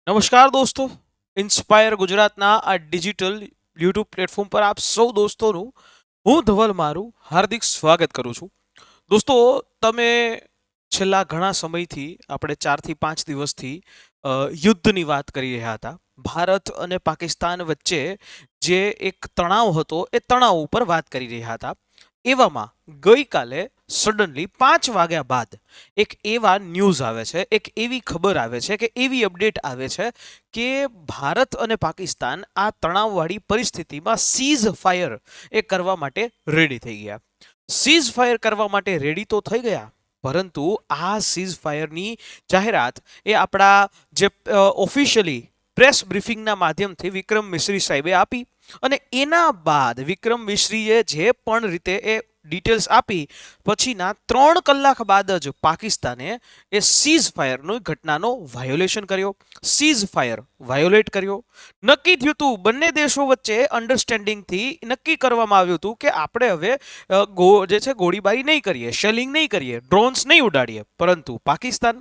નમસ્કાર દોસ્તો, ઇન્સ્પાયર ગુજરાતના આ ડિજિટલ યુટ્યુબ પ્લેટફોર્મ પર આપ સૌ દોસ્તોનું હું ધવલ મારું હાર્દિક સ્વાગત કરું છું. દોસ્તો, તમે છેલ્લા ઘણા સમયથી આપણે 4 થી 5 દિવસથી યુદ્ધની વાત કરી રહ્યા હતા. ભારત અને પાકિસ્તાન વચ્ચે જે એક તણાવ હતો એ તણાવ ઉપર વાત કરી રહ્યા હતા. એવામાં ગઈકાલે સડનલી 5 વાગ્યા બાદ એક એવા ન્યૂઝ આવે છે, એક એવી ખબર આવે છે, કે એવી અપડેટ આવે છે કે ભારત અને પાકિસ્તાન આ તણાવવાળી પરિસ્થિતિમાં સીઝ ફાયર એ કરવા માટે રેડી થઈ ગયા. સીઝ ફાયર કરવા માટે રેડી તો થઈ ગયા, પરંતુ આ સીઝ ફાયરની જાહેરાત એ આપણા જે ઓફિશિયલી પ્રેસ બ્રીફિંગના માધ્યમથી વિક્રમ મિશ્રી સાહેબે આપી, અને એના બાદ વિક્રમ મિશ્રીએ જે પણ રીતે એ ડિટેલ્સ આપી પછીના 3 કલાક બાદ જ પાકિસ્તાને એ સીઝ ફાયરની ઘટનાનો વાયોલેશન કર્યો, સીઝ ફાયર વાયોલેટ કર્યો. નક્કી થયું હતું, બંને દેશો વચ્ચે અન્ડરસ્ટેન્ડિંગથી નક્કી કરવામાં આવ્યું હતું કે આપણે હવે જે છે ગોળીબારી નહીં કરીએ, શેલિંગ નહીં કરીએ, ડ્રોન્સ નહીં ઉડાડીએ. પરંતુ પાકિસ્તાન,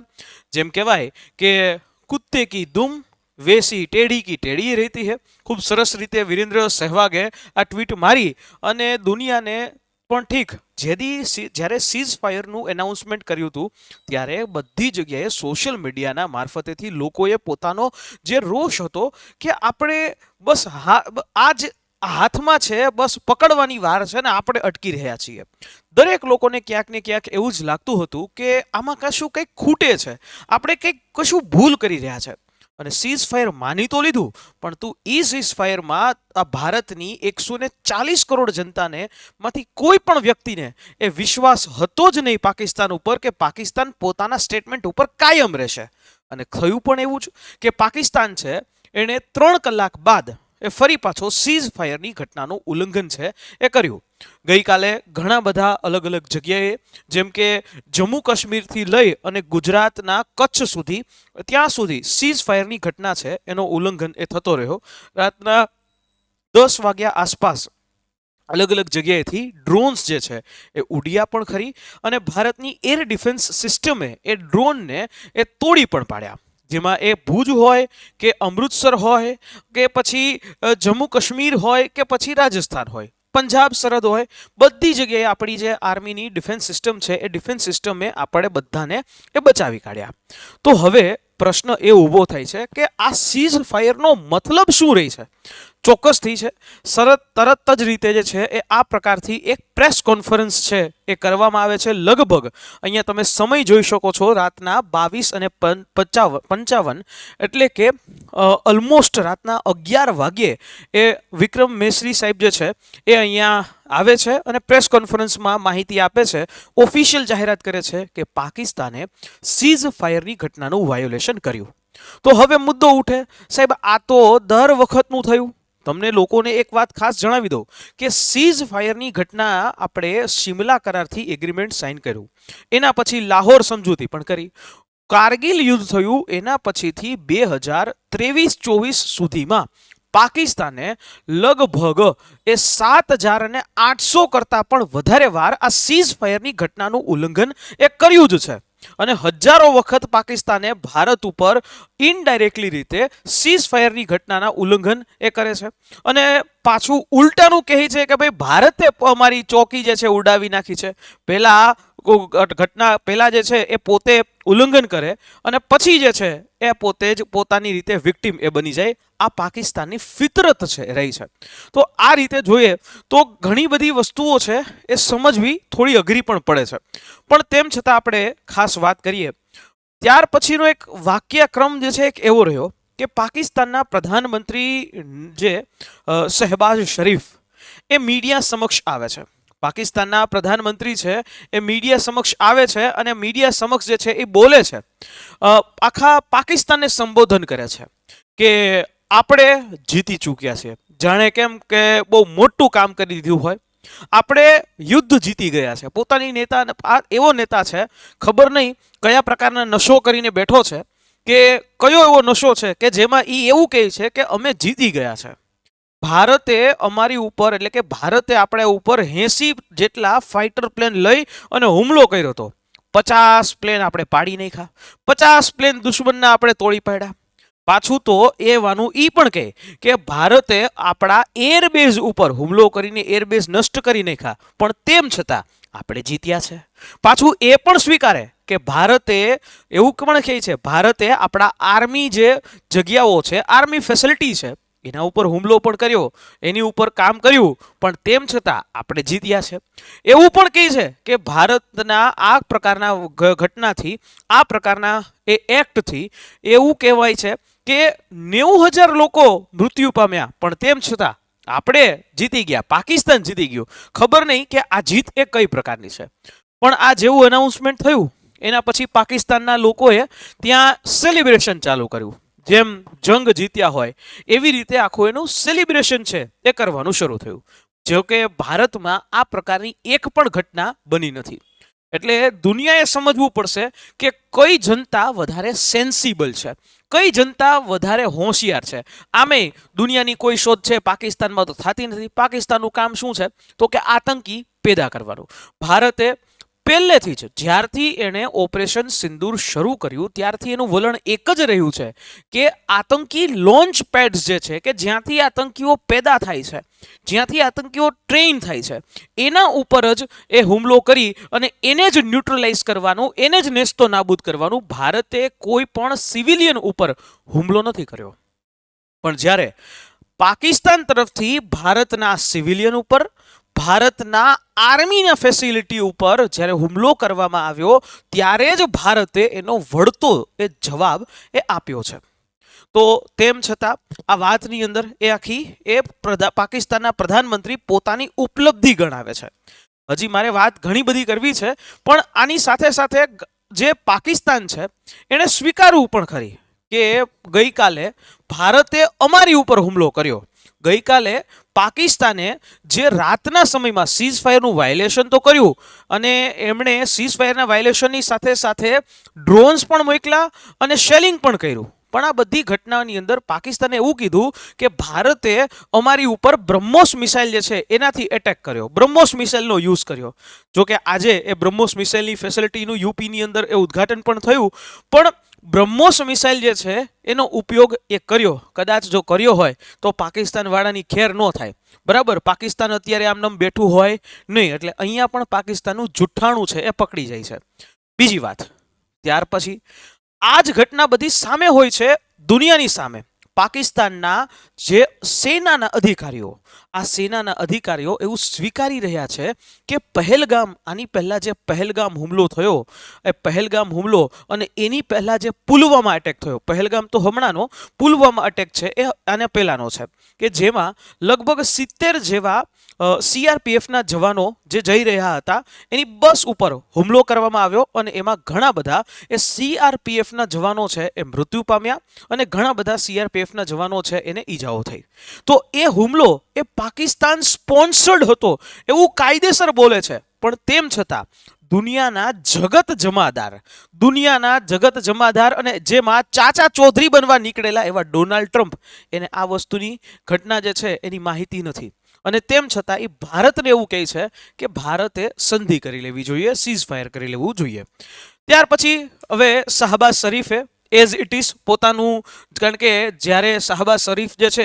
જેમ કહેવાય કે કુત્તે કી દુમ વેસી ટેढ़ी की टेढ़ी रहती है, ખૂબ સરસ રીતે વીરેન્દ્ર સહેવાગે આ ટ્વીટ મારી અને દુનિયાને પણ ઠીક. જ્યારે સીઝ ફાયરનું એનાઉન્સમેન્ટ કર્યું હતું ત્યારે બધી જગ્યાએ સોશિયલ મીડિયાના મારફતેથી લોકોએ પોતાનો જે રોષ હતો કે આપણે બસ આ જ હાથમાં છે, બસ પકડવાની વાર છે ને આપણે અટકી રહ્યા છીએ. દરેક લોકોને ક્યાંક ને ક્યાંક એવું જ લાગતું હતું કે આમાં કશું કંઈક ખૂટે છે, આપણે કંઈક કશું ભૂલ કરી રહ્યા છે. અને સીઝ ફાયર માની તો લીધું, પણ તું ઈ સીઝ ફાયરમાં આ ભારતની 140 કરોડ જનતાને માંથી કોઈ પણ વ્યક્તિને એ વિશ્વાસ હતો જ નહીં પાકિસ્તાન ઉપર કે પાકિસ્તાન પોતાના સ્ટેટમેન્ટ ઉપર કાયમ રહેશે. અને થયું પણ એવું જ કે પાકિસ્તાન છે એણે 3 કલાક બાદ એ ફરી પાછો સીઝ ફાયરની ઘટનાનું ઉલ્લંઘન છે એ કર્યું. ગઈકાલે ઘણા બધા અલગ અલગ જગ્યાએ, જેમ કે જમ્મુ કાશ્મીરથી લઈ અને ગુજરાતના કચ્છ સુધી, ત્યાં સુધી સીઝ ફાયરની ઘટના છે એનો ઉલ્લંઘન એ થતો રહ્યો. રાતના 10 વાગ્યા આસપાસ અલગ અલગ જગ્યાએથી ડ્રોન્સ જે છે એ ઉડ્યા પણ ખરી, અને ભારતની એર ડિફેન્સ સિસ્ટમે એ ડ્રોનને એ તોડી પણ પાડ્યા. જેમાં એ ભુજ હોય કે અમૃતસર હોય કે પછી જમ્મુ કાશ્મીર હોય કે પછી રાજસ્થાન હોય, પંજાબ સરહદ હોય, બધી જગ્યાએ આપણી જે આર્મીની ડિફેન્સ સિસ્ટમ છે એ ડિફેન્સ સિસ્ટમે આપણે બધાને એ બચાવી કાઢ્યા. તો હવે પ્રશ્ન એ ઊભો થાય છે કે આ સીઝ ફાયરનો મતલબ શું રહી છે? ચોક્કસથી છે તરત જ રીતે જે છે એ આ પ્રકારથી એક પ્રેસ કોન્ફરન્સ છે એ કરવામાં આવે છે. લગભગ અહીંયા તમે સમય જોઈ શકો છો, રાતના 22:55, એટલે કે ઓલમોસ્ટ રાતના 11 વાગ્યે એ વિક્રમ મિશ્રી સાહેબ જે છે એ અહીંયા આવે છે અને પ્રેસ કોન્ફરન્સમાં માહિતી આપે છે, ઓફિશિયલ જાહેરાત કરે છે કે પાકિસ્તાને સીઝ ફાયરની ઘટનાનું વાયોલેશન કર્યું. તો હવે મુદ્દો ઉઠે, સાહેબ આ તો દર વખતનું થયું. તમને લોકોને એક વાત ખાસ જણાવી દઉં કે સીઝ ફાયરની ઘટના આપણે શિમલા કરારથી એગ્રીમેન્ટ સાઇન કર્યું, એના પછી લાહોર સમજૂતી પણ કરી, કારગિલ યુદ્ધ થયું, એના પછીથી 2023-24 સુધીમાં પાકિસ્તાને લગભગ એ 7,800 કરતાં પણ વધારે વાર આ સીઝ ફાયરની ઘટનાનું ઉલ્લંઘન એ કર્યું જ છે. અને હજારો વખત પાકિસ્તાને ભારત ઉપર ઇનડાયરેક્ટલી રીતે સીઝ ફાયરની ઘટનાના ઉલ્લંઘન એ કરે છે. અને પાછું ઉલટાનું કહે છે કે ભાઈ ભારતે અમારી ચોકી જે છે ઉડાવી નાખી છે. પહેલા ઘટના પહેલા જે છે એ પોતે ઉલ્લંઘન કરે અને પછી જે છે એ પોતે જ પોતાની રીતે વિક્ટિમ એ બની જાય. આ પાકિસ્તાનની ફિતરત છે રહી છે. તો આ રીતે જોઈએ તો ઘણી બધી વસ્તુઓ છે એ સમજવી થોડી અઘરી પણ પડે છે. પણ તેમ છતાં આપણે ખાસ વાત કરીએ, ત્યાર પછીનો એક વાક્યક્રમ જે છે એક એવો રહ્યો કે પાકિસ્તાનના પ્રધાનમંત્રી જે શહેબાઝ શરીફ એ મીડિયા સમક્ષ આવે છે. પાકિસ્તાનના પ્રધાનમંત્રી છે એ મીડિયા સમક્ષ આવે છે અને મીડિયા સમક્ષ જે છે એ બોલે છે, આખા પાકિસ્તાનને સંબોધન કરે છે કે આપણે જીતી ચૂક્યા છીએ. જાણે કેમ કે બહુ મોટું કામ કરી દીધું હોય, આપણે યુદ્ધ જીતી ગયા છે. પોતાની નેતા, આ એવો નેતા છે, ખબર નહીં કયા પ્રકારના નશો કરીને બેઠો છે કે કયો એવો નશો છે કે જેમાં એ એવું કહે છે કે અમે જીતી ગયા છે. ભારતે અમારી ઉપર, એટલે કે ભારતે આપણા ઉપર 80 જેટલા ફાઇટર પ્લેન લઈ અને હુમલો કર્યો હતો. 50 પ્લેન આપણે પાડી નાખ્યા, 50 પ્લેન દુશ્મનના આપણે તોડી પાડ્યા. પાછું તો એ વાનું ઈ પણ કહે કે ભારતે આપણા એરબેઝ ઉપર હુમલો કરીને એરબેઝ નષ્ટ કરી નાખ્યા, પણ તેમ છતાં આપણે જીત્યા છે. પાછું એ પણ સ્વીકારે કે ભારતે એવું પણ કહે છે ભારતે આપણા આર્મી જે જગ્યાઓ છે, આર્મી ફેસિલિટી છે, એના ઉપર હુમલો પણ કર્યો, એની ઉપર કામ કર્યું, પણ તેમ છતાં આપણે જીત્યા છે. એવું પણ કહે છે કે ભારતના આ પ્રકારના ઘટનાથી, આ પ્રકારના એ એક્ટથી એવું કહેવાય છે કે 90,000 લોકો મૃત્યુ પામ્યા, પણ તેમ છતાં આપણે જીતી ગયા, પાકિસ્તાન જીતી ગયું. ખબર નહીં કે આ જીત એ કઈ પ્રકારની છે. પણ આ જેવું એનાઉન્સમેન્ટ થયું એના પછી પાકિસ્તાનના લોકોએ ત્યાં સેલિબ્રેશન ચાલુ કર્યું. જેમ જંગ જીત્યા હોય એવી રીતે આખું એનું સેલિબ્રેશન છે એ કરવાનું શરૂ થયું. જો કે ભારતમાં આ પ્રકારની એક પણ ઘટના બની નથી. એટલે દુનિયાએ સમજવું પડશે કે કઈ જનતા વધારે સેન્સિબલ છે, કઈ જનતા વધારે હોશિયાર છે. આમે દુનિયાની કોઈ શોધ છે પાકિસ્તાનમાં તો થતી નથી. પાકિસ્તાનનું કામ શું છે તો કે આતંકી પેદા કરવાનું. ભારતે પહેલેથી જ જ્યારથી એણે ઓપરેશન સિંદૂર શરૂ કર્યું ત્યારથી એનું વલણ એક જ રહ્યું છે કે આતંકી લોન્ચ પેડ્સ જે છે કે જ્યાંથી આતંકીઓ પેદા થાય છે, જ્યાંથી આતંકીઓ ટ્રેન થાય છે, એના ઉપર જ એ હુમલો કરી અને એને જ ન્યુટ્રલાઇઝ કરવાનું, એને જ નેસ્તો નાબૂદ કરવાનું. ભારતે કોઈ પણ સિવિલિયન ઉપર હુમલો નથી કર્યો. પણ જ્યારે પાકિસ્તાન તરફથી ભારતના સિવિલિયન ઉપર, ભારતના આર્મીના ફેસિલિટી ઉપર જ્યારે હુમલો કરવામાં આવ્યો ત્યારે જ ભારતે એનો વળતો એ જવાબ એ આપ્યો છે. તો તેમ છતાં આ વાતની અંદર એ આખી એ પાકિસ્તાનના પ્રધાનમંત્રી પોતાની ઉપલબ્ધિ ગણાવે છે. હજી મારે વાત ઘણી બધી કરવી છે, પણ આની સાથે સાથે જે પાકિસ્તાન છે એણે સ્વીકારવું પણ ખરી કે ગઈકાલે ભારતે અમારી ઉપર હુમલો કર્યો. ગઈકાલે પાકિસ્તાને જે રાતના સમયમાં સીઝ ફાયરનું વાયોલેશન તો કર્યું અને એમણે સીઝ ફાયરના વાયોલેશનની સાથે સાથે ડ્રોન્સ પણ મોકલ્યા અને શેલિંગ પણ કર્યું. પણ આ બધી ઘટનાની અંદર પાકિસ્તાને એવું કીધું કે ભારતે અમારી ઉપર બ્રહ્મોસ મિસાઇલ જે છે એનાથી એટેક કર્યો, બ્રહ્મોસ મિસાઇલનો યુઝ કર્યો. જોકે આજે એ બ્રહ્મોસ મિસાઇલની ફેસિલિટીનું યુપીની અંદર એ ઉદ્ઘાટન પણ થયું, પણ બ્રહ્મોસ મિસાઇલ જે છે એનો ઉપયોગ એ કર્યો. કદાચ જો કર્યો હોય તો પાકિસ્તાન વાળાની ખેર ન થાય. બરાબર, પાકિસ્તાન અત્યારે આમનામ બેઠું હોય નહીં, એટલે અહીંયા પણ પાકિસ્તાનનું જુઠ્ઠાણું છે એ પકડી જાય છે. બીજી વાત, ત્યાર પછી આ જ ઘટના બધી સામે હોય છે દુનિયાની સામે. પાકિસ્તાનના જે સેનાના અધિકારીઓ, આ સેનાના અધિકારીઓ એવું સ્વીકારી રહ્યા છે કે પહેલગામ, આની પહેલા જે પહેલગામ હુમલો થયો, એ પહેલગામ હુમલો અને એની પહેલા જે પુલવામા અટેક થયો, પહેલગામ તો હમણાંનો, પુલવામા અટેક છે એ આને પહેલાનો છે કે જેમાં લગભગ 70 જેવા સીઆરપીએફના જવાનો જે જઈ રહ્યા હતા એની બસ ઉપર હુમલો કરવામાં આવ્યો અને એમાં ઘણા બધા એ સીઆરપીએફના જવાનો છે એ મૃત્યુ પામ્યા અને ઘણા બધા સીઆરપીએફના જવાનો છે એને ઈજાઓ થઈ. તો એ હુમલો એ પાકિસ્તાન સ્પોન્સર્ડ હતો એવું કાયદેસર બોલે છે, પણ તેમ છતાં દુનિયાના જગત જમાદાર અને જેમાં ચાચા ચૌધરી બનવા નીકળેલા એવા ડોનાલ્ડ ટ્રમ્પ, એને આ વસ્તુની ઘટના જે છે એની માહિતી નથી. અને તેમ છતાં એ ભારતને એવું કહે છે કે ભારતે સંધિ કરી લેવી જોઈએ, સીઝ ફાયર કરી લેવું જોઈએ. ત્યાર પછી હવે શાહબાઝ શરીફે એઝ ઇટ ઇઝ પોતાનું, કારણ કે જ્યારે શાહબાઝ શરીફ જે છે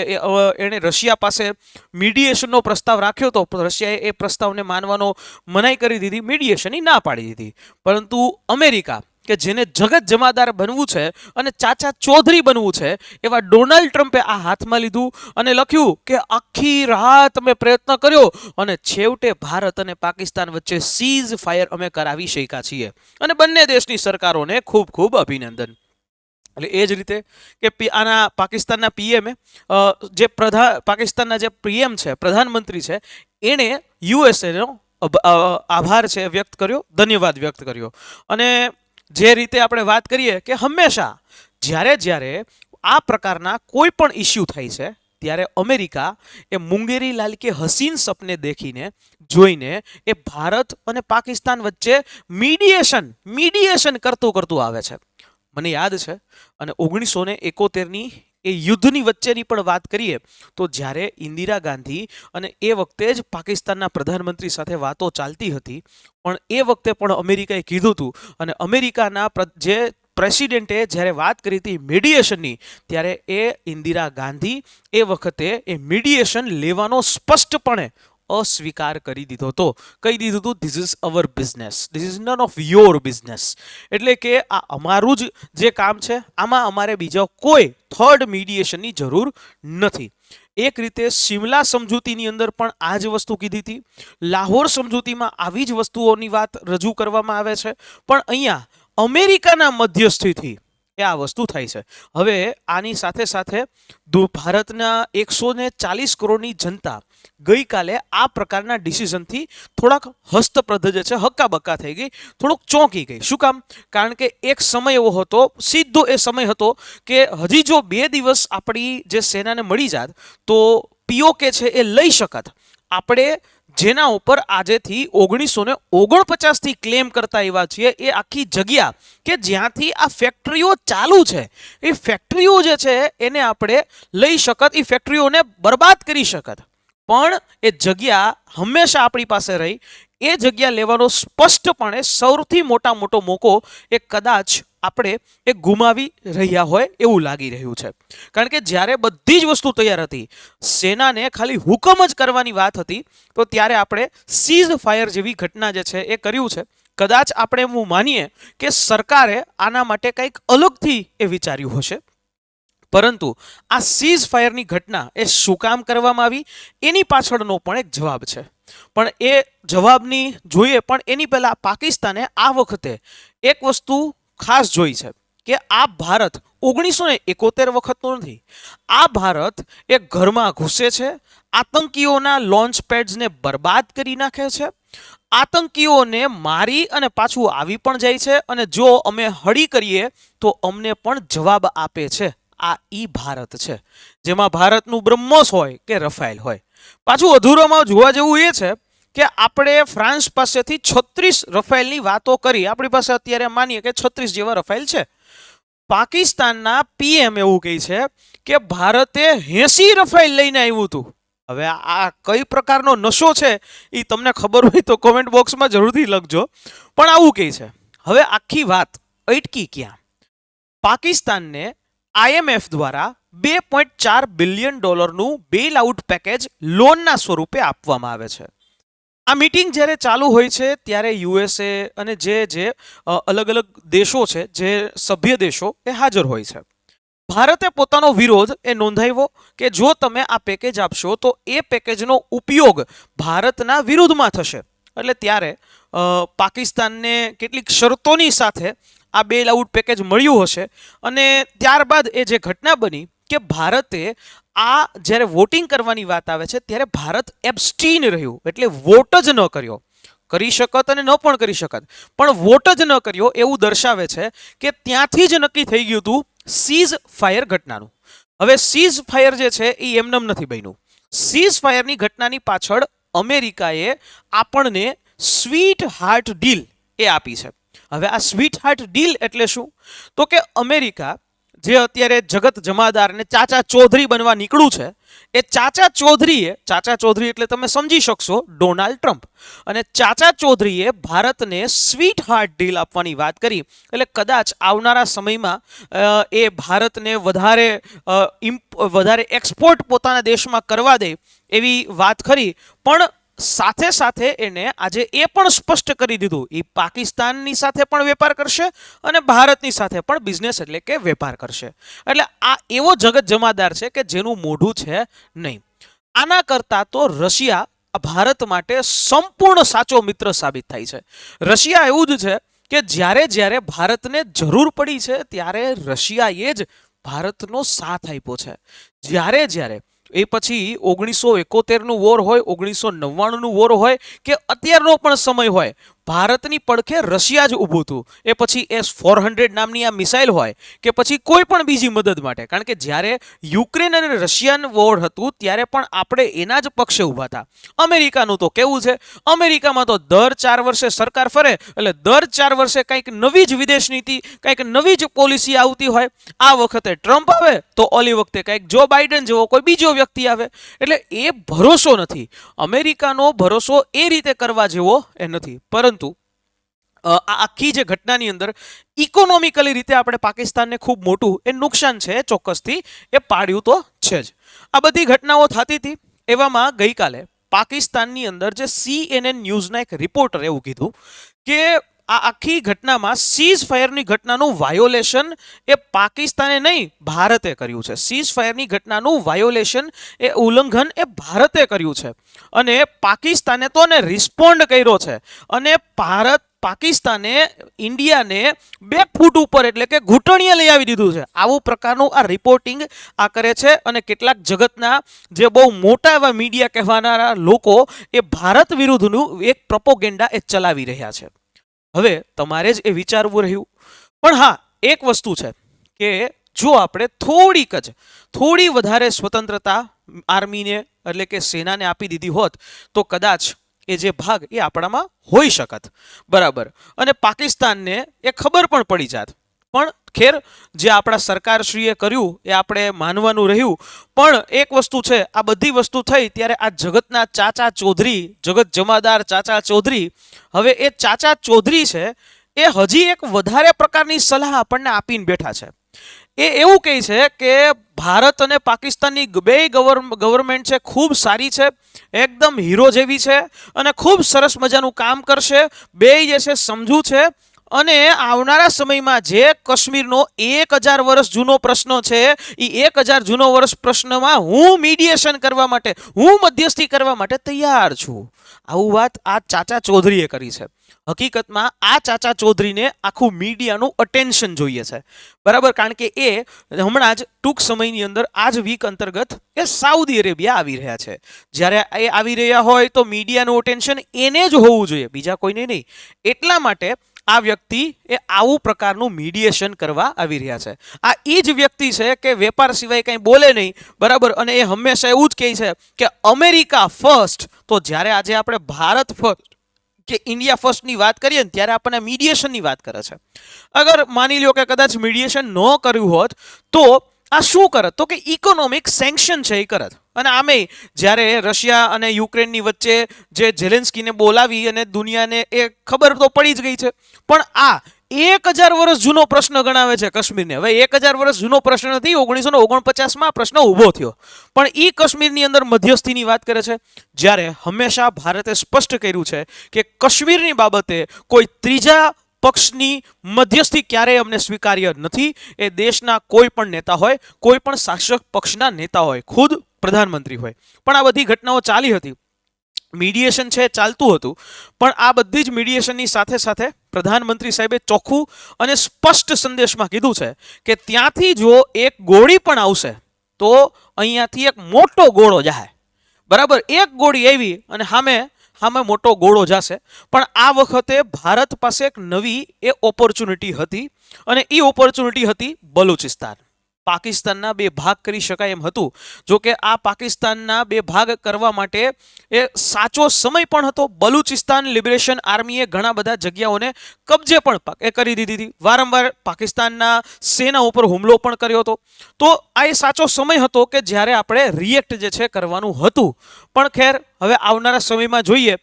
એણે રશિયા પાસે મીડિયેશનનો પ્રસ્તાવ રાખ્યો હતો, રશિયાએ એ પ્રસ્તાવને માનવાનો મનાઈ કરી દીધી, મીડિયેશનની ના પાડી દીધી. પરંતુ અમેરિકા કે જેને જગત જમાદાર બનવું છે અને ચાચા ચૌધરી બનવું છે એવા ડોનાલ્ડ ટ્રમ્પે આ હાથમાં લીધું અને લખ્યું કે આખી રાત અમે પ્રયત્ન કર્યો અને છેવટે ભારત અને પાકિસ્તાન વચ્ચે સીઝ ફાયર અમે કરાવી શક્યા છીએ અને બંને દેશની સરકારોને ખૂબ ખૂબ અભિનંદન. એટલે એ જ રીતે કે આના પાકિસ્તાનના પીએમએ જે પાકિસ્તાનના જે પીએમ છે, પ્રધાનમંત્રી છે, એણે યુએસએનો આભાર છે વ્યક્ત કર્યો, ધન્યવાદ વ્યક્ત કર્યો. અને જે રીતે આપણે વાત કરીએ કે હંમેશા જ્યારે આ પ્રકારના કોઈ પણ ઇસ્યુ થાય છે ત્યારે અમેરિકા એ મુંગેરી લાલ કે હસીન સપને દેખીને જોઈને એ ભારત અને પાકિસ્તાન વચ્ચે મીડિયેશન કરતું આવે છે. મને યાદ છે અને 1971ની એ યુદ્ધની વચ્ચેની પણ વાત કરીએ તો જ્યારે ઇન્દિરા ગાંધી અને એ વખતે જ પાકિસ્તાનના પ્રધાનમંત્રી સાથે વાતો ચાલતી હતી, પણ એ વખતે પણ અમેરિકાએ કીધું હતું અને અમેરિકાના જે પ્રેસિડેન્ટે જ્યારે વાત કરી હતી મીડિયેશનની, ત્યારે એ ઇન્દિરા ગાંધી એ વખતે એ મીડિયેશન લેવાનો સ્પષ્ટપણે અસ્વીકાર કરી દીધો હતો. કહી દીધું હતું this is our business, this is none of your business. એટલે કે આ અમારું જ જે કામ છે, આમાં અમારે બીજા કોઈ થર્ડ મીડિયેશનની જરૂર નથી. એક રીતે સિમલા સમજૂતીની અંદર પણ આ જ વસ્તુ કીધી હતી. લાહોર સમજૂતીમાં આવી જ વસ્તુઓની વાત રજૂ કરવામાં આવે છે. પણ અહીંયા અમેરિકાના મધ્યસ્થીથી એ આ વસ્તુ થાય છે. હવે આની સાથે સાથે ભારતના 140 કરોડની જનતા ગઈકાલે આ પ્રકારના ડિસિઝનથી થોડાક હસ્તપ્રદ જે છે હક્કાબક્કા થઈ ગઈ, થોડુંક ચોંકી ગઈ. શું કામ? કારણ કે એક સમય એવો હતો, સીધો એ સમય હતો કે હજી જો 2 દિવસ આપણી જે સેનાને મળી જાત તો પીઓકે છે એ લઈ શકત. આપણે જેના ઉપર આજેથી 1949 થી ક્લેમ કરતા આવ્યા છીએ એ આખી જગ્યા કે જ્યાંથી આ ફેક્ટરીઓ ચાલુ છે, એ ફેક્ટરીઓ જે છે એને આપણે લઈ શકત, એ ફેક્ટરીઓને બરબાદ કરી શકત. પણ એ જગ્યા હંમેશા આપણી પાસે રહી. એ જગ્યા લેવાનો સ્પષ્ટપણે સૌથી મોટો મોકો એ કદાચ આપણે એ ગુમાવી રહ્યા હોય એવું લાગી રહ્યું છે. કારણ કે જ્યારે બધી જ વસ્તુ તૈયાર હતી, સેનાને ખાલી હુકમ જ કરવાની વાત હતી, તો ત્યારે આપણે સીઝ ફાયર જેવી ઘટના જે છે એ કર્યું છે. કદાચ આપણે એવું માનીએ કે સરકારે આના માટે કંઈક અલગથી એ વિચાર્યું હશે, પરંતુ આ સીઝ ફાયરની ઘટના એ શું કામ કરવામાં આવી એની પાછળનો પણ એક જવાબ છે. પણ એ જવાબની જોઈએ પણ એની પહેલા પાકિસ્તાને આ વખતે એક વસ્તુ ખાસ જોઈ છે કે આ ભારત 1971 વખતનો નથી. આ ભારત એક ઘરમાં ઘૂસે છે, આતંકીઓના લોન્ચ પેડ્સને બરબાદ કરી નાખે છે, આતંકીઓને મારી અને પાછું આવી પણ જાય છે, અને જો અમે હળી કરીએ તો અમને પણ જવાબ આપે છે. આ ઈ ભારત છે જેમાં ભારતનું બ્રહ્મોસ હોય કે રફાયેલ હોય. પાછું અધૂરામાં જોવા જેવું એ છે કે આપણે ફ્રાન્સ પાસેથી 36 રફાયેલની વાતો કરી, આપણી પાસે અત્યારે માનીએ કે 36 જેવા રફાયેલ છે. પાકિસ્તાનના પીએમ એવું કહે છે કે ભારતે 80 રફાયેલ લઈને આવ્યું હતું. હવે આ કઈ પ્રકારનો નશો છે એ તમને ખબર હોય તો કોમેન્ટ બોક્સમાં જરૂરથી લખજો. પણ આવું કહે છે. હવે આખી વાત અટકી ક્યાં? પાકિસ્તાનને IMF દ્વારા $2.4 બિલિયન બેલ આઉટ પેકેજ લોનના સ્વરૂપે આપવામાં આવે છે. આ મીટિંગ જ્યારે ચાલુ હોય છે ત્યારે USA અને જે અલગ અલગ દેશો છે, જે સભ્ય દેશો એ હાજર હોય છે. ભારતે પોતાનો વિરોધ એ નોંધાવ્યો કે જો તમે આ પેકેજ આપશો તો એ પેકેજનો ઉપયોગ ભારતના વિરુદ્ધમાં થશે. એટલે ત્યારે પાકિસ્તાનને કેટલીક શરતોની સાથે આ બેલ આઉટ પેકેજ મળ્યું હશે. અને ત્યારબાદ એ જે ઘટના બની કે ભારતે આ જ્યારે વોટિંગ કરવાની વાત આવે છે ત્યારે ભારત એબ્સ્ટીન રહ્યું, એટલે વોટ જ ન કર્યો. કરી શકત અને ન પણ કરી શકત, પણ વોટ જ ન કર્યો એવું દર્શાવે છે કે ત્યાંથી જ નક્કી થઈ ગયું હતું સીઝ ફાયર ઘટનાનું. હવે સીઝ ફાયર જે છે એ એમનેમ નથી બન્યું. સીઝ ફાયરની ઘટનાની પાછળ અમેરિકાએ આપણને સ્વીટ હાર્ટ ડીલ એ આપી છે. હવે આ સ્વીટ હાર્ટ ડીલ એટલે શું? તો કે અમેરિકા જે અત્યારે જગત જમાદાર ને ચાચા ચૌધરી બનવા નીકળ્યું છે, એ ચાચા ચૌધરી એટલે તમે સમજી શકશો ડોનાલ્ડ ટ્રમ્પ, અને ચાચા ચૌધરીએ ભારતને સ્વીટ હાર્ટ ડીલ આપવાની વાત કરી. એટલે કદાચ આવનારા સમયમાં એ ભારતને વધારે એક્સપોર્ટ પોતાના દેશમાં કરવા દે એવી વાત કરી. પણ સાથે સાથે એને આજે એ પણ સ્પષ્ટ કરી દીધું એ પાકિસ્તાનની સાથે પણ વેપાર કરશે અને ભારતની સાથે પણ બિઝનેસ એટલે કે વેપાર કરશે. એટલે આ એવો જગત જમાદાર છે કે જેનું મોઢું છે નહીં. આના કરતાં તો રશિયા ભારત માટે સંપૂર્ણ સાચો મિત્ર સાબિત થાય છે. રશિયા એવું જ છે કે જ્યારે ભારતને જરૂર પડી છે ત્યારે રશિયાએ જ ભારતનો સાથ આપ્યો છે. જ્યારે એ પછી 1971નું વોર હોય, 1999નું વોર હોય કે અત્યારનો પણ સમય હોય, ભારતની પડખે રશિયા જ ઊભું હતું. એ પછી S-400 નામની આ મિસાઇલ હોય કે પછી કોઈ પણ બીજી મદદ માટે. કારણ કે જ્યારે યુક્રેન અને રશિયન વોર હતું ત્યારે પણ આપણે એના જ પક્ષે ઊભા હતા. અમેરિકાનું તો કેવું છે, અમેરિકામાં તો દર 4 વર્ષે સરકાર ફરે એટલે દર 4 વર્ષે કંઈક નવી જ વિદેશ નીતિ, કંઈક નવી જ પોલિસી આવતી હોય. આ વખતે ટ્રમ્પ આવે તો ઓલી વખતે કંઈક જો બાઇડન જેવો કોઈ બીજો વ્યક્તિ આવે. એટલે એ ભરોસો નથી. અમેરિકાનો ભરોસો એ રીતે કરવા જેવો એ નથી. પરંતુ આ આખી જે ઘટનાની અંદર ઇકોનોમિકલી રીતે આપણે પાકિસ્તાનને ખૂબ મોટું એ નુકસાન છે એ ચોક્કસથી એ પાડ્યું તો છે જ. આ બધી ઘટનાઓ થતી હતી એવામાં ગઈકાલે પાકિસ્તાનની અંદર જે CNN ન્યૂઝના એક રિપોર્ટર એવું કીધું કે આ આખી ઘટનામાં સીઝ ફાયરની ઘટનાનું વાયોલેશન એ પાકિસ્તાને નહીં ભારતે કર્યું છે. સીઝ ફાયરની ઘટનાનું વાયોલેશન એ ઉલ્લંઘન એ ભારતે કર્યું છે અને પાકિસ્તાને તો ને રિસ્પોન્ડ કર્યો છે અને પાકિસ્તાને ઇન્ડિયાને 2 ફૂટ ઉપર એટલે કે ઘૂંટણીએ લઈ આવી દીધું છે. આવું પ્રકારનું આ રિપોર્ટિંગ આ કરે છે અને કેટલાક જગતના જે બહુ મોટા એવા મીડિયા કહેવાના લોકો એ ભારત વિરુદ્ધનું એક પ્રોપોગેન્ડા એ ચલાવી રહ્યા છે. હવે તમારે જ એ વિચારવું રહ્યું. પણ હા, એક વસ્તુ છે કે જો આપણે થોડી વધારે સ્વતંત્રતા આર્મીને એટલે કે સેનાને આપી દીધી હોત તો કદાચ એ જે ભાગ એ આપણામાં હોઈ શકત, બરાબર, અને પાકિસ્તાનને એ ખબર પણ પડી જાત. પણ ખેર, જે આપણા સરકારશ્રીએ કર્યું એ આપણે માનવાનું રહ્યું. પણ એક વસ્તુ છે, આ બધી વસ્તુ થઈ ત્યારે આ જગતના ચાચા ચૌધરી, જગત જમાદાર ચાચા ચૌધરી, હવે એ ચાચા ચૌધરી છે એ હજી એક વધારે પ્રકારની સલાહ આપણને આપીને બેઠા છે. એ એવું કહે છે કે ભારત અને પાકિસ્તાનની બે ગવર્મેન્ટ છે ખૂબ સારી છે, એકદમ હીરો જેવી છે અને ખૂબ સરસ મજાનું કામ કરશે. બે જે છે સમજુ છે અને આવનારા સમયમાં જે કાશ્મીરનો 1000 વર્ષ જૂનો પ્રશ્ન છે એ 1000 જૂનો વર્ષ પ્રશ્નમાં હું મીડિયેશન કરવા માટે, હું મધ્યસ્થી કરવા માટે તૈયાર છું. આવું વાત આ ચાચા ચૌધરીએ કરી છે. હકીકતમાં આ ચાચા ચૌધરીને આખું મીડિયાનું અટેન્શન જોઈએ છે, બરાબર, કારણ કે એ હમણાં જ ટૂંક સમયની અંદર આ જ વીક અંતર્ગત એ સાઉદી અરેબિયા આવી રહ્યા છે. જ્યારે એ આવી રહ્યા હોય તો મીડિયાનું અટેન્શન એને જ હોવું જોઈએ, બીજા કોઈને નહીં. એટલા માટે આ વ્યક્તિ એ આવું પ્રકારનું મીડિયેશન કરવા આવી રહ્યા છે. આ એ જ વ્યક્તિ છે કે વેપાર સિવાય કંઈ બોલે નહીં, બરાબર, અને એ હંમેશા એવું જ કહે છે કે અમેરિકા ફર્સ્ટ. તો જ્યારે આજે આપણે ભારત ફર્સ્ટ કે ઇન્ડિયા ફર્સ્ટની વાત કરીએ ને ત્યારે આપણને મીડિયેશનની વાત કરે છે. અગર માની લો કે કદાચ મીડિયેશન ન કર્યું હોત તો આ શું કરત? તો કે ઇકોનોમિક સેન્ક્શન છે એ કરત. અને આમે જ્યારે રશિયા અને યુક્રેનની વચ્ચે જે ઝેલેન્સ્કીને બોલાવી અને દુનિયાને એ ખબર તો પડી જ ગઈ છે. પણ આ 1000 વર્ષ જૂનો પ્રશ્ન ગણાવે છે કાશ્મીરને. હવે 1000 વર્ષ જૂનો પ્રશ્ન નથી, 1949માં પ્રશ્ન ઊભો થયો, પણ એ કાશ્મીરની અંદર મધ્યસ્થીની વાત કરે છે. જ્યારે હંમેશા ભારતે સ્પષ્ટ કર્યું છે કે કાશ્મીરની બાબતે કોઈ ત્રીજા પક્ષની મધ્યસ્થી ક્યારેય અમને સ્વીકાર્ય નથી. એ દેશના કોઈ પણ નેતા હોય, કોઈ પણ શાસક પક્ષના નેતા હોય, ખુદ પ્રધાનમંત્રી હોય. પણ આ બધી ઘટનાઓ ચાલી હતી, મીડિયેશન છે ચાલતું હતું, પણ આ બધી જ મીડિયેશનની સાથે સાથે પ્રધાનમંત્રી સાહેબે ચોખ્ખું અને સ્પષ્ટ સંદેશમાં કીધું છે કે ત્યાંથી જો એક ગોળી પણ આવશે તો અહીંયાથી એક મોટો ગોળો જાય, બરાબર. એક ગોળી આવી અને સામે મોટો ગોળો જશે. પણ આ વખતે ભારત પાસે એક નવી એ ઓપોર્ચ્યુનિટી હતી અને એ ઓપોર્ચ્યુનિટી હતી બલુચિસ્તાન. પાકિસ્તાનના 2 ભાગ કરી શકાય એમ હતું. જો કે આ પાકિસ્તાનના 2 ભાગ કરવા માટે એ સાચો સમય પણ હતો. બલુચિસ્તાન લિબરેશન આર્મીએ ઘણા બધા જગ્યાઓને કબજે પણ એ કરી દીધી હતી. વારંવાર પાકિસ્તાનના સેના ઉપર હુમલો પણ કર્યો હતો. તો આ એ સાચો સમય હતો કે જ્યારે આપણે રિએક્ટ જે છે કરવાનું હતું. પણ ખેર, હવે આવનારા સમયમાં જોઈએ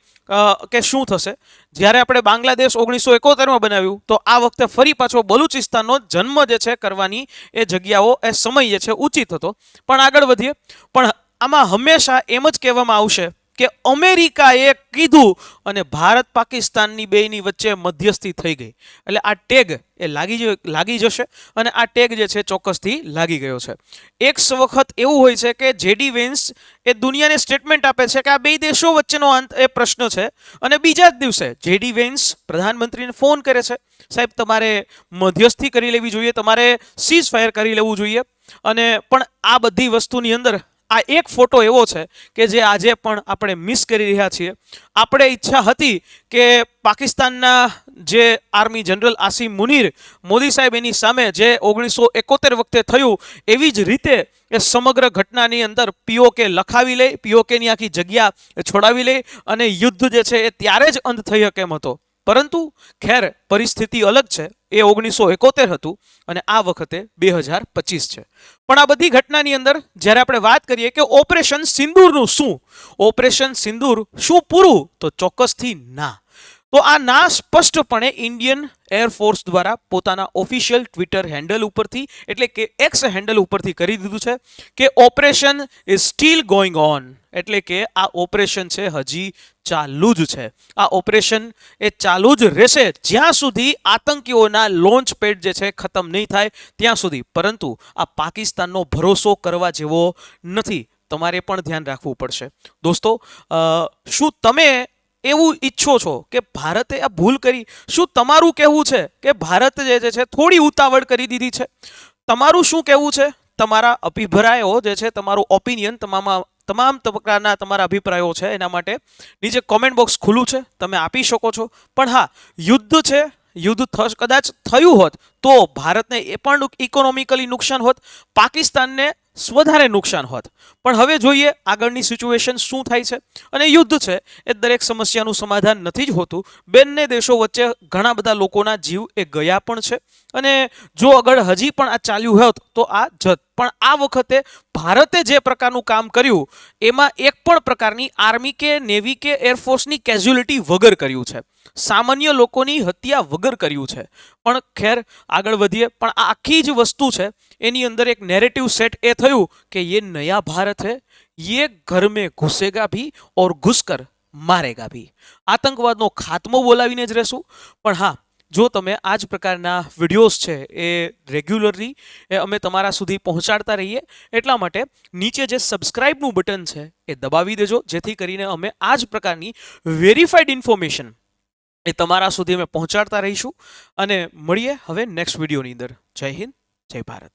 કે શું થશે. જ્યારે આપણે બાંગ્લાદેશ 1971માં બનાવ્યું તો આ વખતે ફરી પાછો બલુચિસ્તાનનો જન્મ જે છે કરવાની એ જગ્યાઓ એ સમય જે છે ઉચિત હતો. પણ આગળ વધીએ. પણ આમાં હંમેશા એમ જ કહેવામાં આવશે કે અમેરિકાએ કીધું અને ભારત પાકિસ્તાનની બેયની વચ્ચે મધ્યસ્થી થઈ ગઈ. એટલે આ ટેગ એ લાગી જશે અને આ ટેગ જે છે ચોક્કસથી લાગી ગયો છે. એક વખત એવું હોય છે કે જેડી વેન્સ એ દુનિયાને સ્ટેટમેન્ટ આપે છે કે આ બે દેશો વચ્ચેનો અંત એ પ્રશ્ન છે અને બીજા જ દિવસે જેડી વેન્સ પ્રધાનમંત્રીને ફોન કરે છે, સાહેબ તમારે મધ્યસ્થી કરી લેવી જોઈએ, તમારે સીઝ ફાયર કરી લેવું જોઈએ. અને પણ આ બધી વસ્તુની અંદર આ એક ફોટો એવો છે કે જે આજે પણ આપણે મિસ કરી રહ્યા છીએ. આપણે ઈચ્છા હતી કે પાકિસ્તાનના જે આર્મી જનરલ આસિમ મુનીર, મોદી સાહેબ એની સામે જે 1971 વખતે થયું એવી જ રીતે એ સમગ્ર ઘટનાની અંદર પીઓકે લખાવી લે, પીઓકેની આખી જગ્યા છોડાવી લે અને યુદ્ધ જે છે એ ત્યારે જ અંત થઈ શકે એમ હતો. પરંતુ ખેર પરિસ્થિતિ અલગ છે. એ 1971 હતું અને આ વખતે 2025 છે. પણ આ બધી ઘટનાની અંદર જ્યારે આપણે વાત કરીએ કે ઓપરેશન સિંદૂરનું શું, ઓપરેશન સિંદૂર શું પૂરું, તો ચોક્કસથી ના. તો આ ના સ્પષ્ટપણે ઇન્ડિયન એરફોર્સ દ્વારા પોતાના ઓફિશિયલ ટ્વિટર હેન્ડલ ઉપરથી એટલે કે એક્સ હેન્ડલ ઉપરથી કરી દીધું છે કે operation is still going on, એટલે કે આ ઓપરેશન છે હજી ચાલુ જ છે. આ ઓપરેશન એ ચાલુ જ રહેશે જ્યાં સુધી આતંકીઓના લોન્ચ પેડ જે છે ખતમ નહીં થાય ત્યાં સુધી. પરંતુ આ પાકિસ્તાનનો ભરોસો કરવા જેવો નથી, તમારે પણ ધ્યાન રાખવું પડશે. દોસ્તો, શું તમે એવું ઈચ્છો છો કે ભારતે આ ભૂલ કરી? શું તમારું કહેવું છે કે ભારત જે છે થોડી ઉતાવળ કરી દીધી છે? તમારું શું કહેવું છે? તમારા અભિપ્રાયો જે છે, તમારું ઓપિનિયન, તમામ પ્રકારના તમારા અભિપ્રાયો છે એના માટે નીચે કોમેન્ટ બોક્સ ખુલ્લું છે, તમે આપી શકો છો. પણ હા, યુદ્ધ છે, યુદ્ધ કદાચ થયું હોત તો ભારતને એ પણ ઇકોનોમિકલી નુકસાન હોત, પાકિસ્તાનને વધારે નુકસાન હોત. પણ હવે જોઈએ આગળની સિચ્યુએશન શું થાય છે. અને યુદ્ધ છે એ દરેક સમસ્યાનું સમાધાન નથી જ હોતું. બંને દેશો વચ્ચે ઘણા બધા લોકોના જીવ એ ગયા પણ છે. અને જો અગર હજી પણ આ ચાલ્યું હોત તો આ જત. પણ આ વખતે ભારતે જે પ્રકારનું કામ કર્યું એમાં એક પણ પ્રકારની આર્મી કે નેવી કે એરફોર્સની કેઝ્યુલિટી વગર કર્યું છે, સામાન્ય લોકોની હત્યા વગર કર્યું છે. પણ ખેર, આગળ વધીએ. પણ આ આખી જ વસ્તુ છે એની અંદર એક નેરેટિવ સેટ એ થયું કે ये नया भारत है, ये घर में घुसेगा भी और घुसकर मारेगा भी. આતંકવાદનો ખાત્મો બોલાવીને જ રહેશું. પણ હા, જો તમે આ જ પ્રકારના વિડીયોઝ છે એ રેગ્યુલરલી અમે તમારા સુધી પહોંચાડતા રહીએ એટલા માટે નીચે જે સબસ્ક્રાઇબનું બટન છે એ દબાવી દેજો, જેથી કરીને અમે આ જ પ્રકારની વેરીફાઈડ ઇન્ફોર્મેશન એ તમારા સુધી અમે પહોંચાડતા રહીશું. અને મળીએ હવે નેક્સ્ટ વિડીયોની અંદર. જય હિન્દ, જય ભારત.